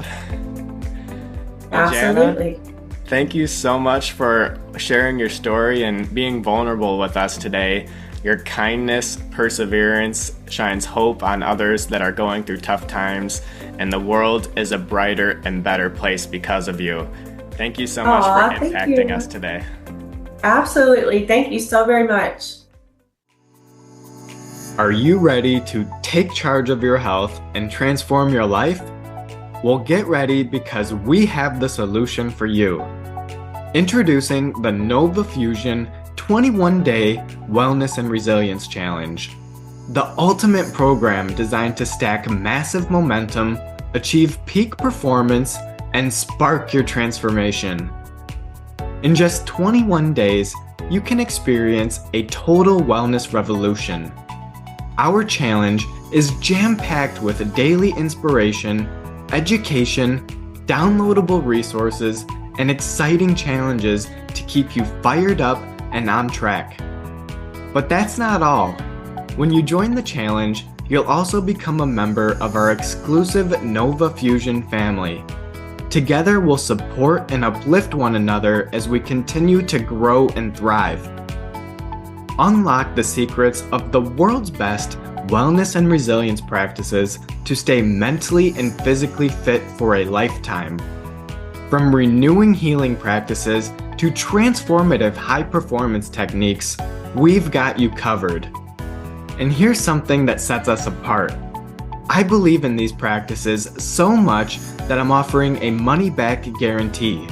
Absolutely. Janna, thank you so much for sharing your story and being vulnerable with us today. Your kindness, perseverance shines hope on others that are going through tough times, and the world is a brighter and better place because of you. Thank you so much for impacting us today. Absolutely. Thank you so very much. Are you ready to take charge of your health and transform your life? Well, get ready, because we have the solution for you. Introducing the Nova Fusion 21-Day Wellness and Resilience Challenge. The ultimate program designed to stack massive momentum, achieve peak performance, and spark your transformation. In just 21 days, you can experience a total wellness revolution. Our challenge is jam-packed with daily inspiration, education, downloadable resources, and exciting challenges to keep you fired up and on track. But that's not all. When you join the challenge, you'll also become a member of our exclusive Nova Fusion family. Together, we'll support and uplift one another as we continue to grow and thrive. Unlock the secrets of the world's best wellness and resilience practices to stay mentally and physically fit for a lifetime. From renewing healing practices to transformative high-performance techniques, we've got you covered. And here's something that sets us apart. I believe in these practices so much that I'm offering a money-back guarantee.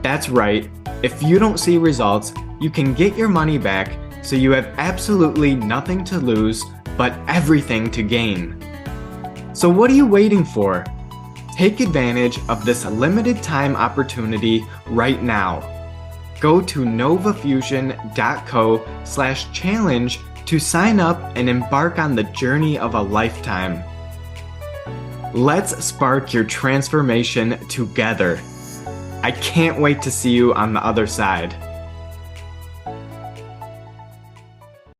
That's right, if you don't see results, you can get your money back, so you have absolutely nothing to lose, but everything to gain. So what are you waiting for? Take advantage of this limited time opportunity right now. Go to novafusion.co/challenge to sign up and embark on the journey of a lifetime. Let's spark your transformation together. I can't wait to see you on the other side.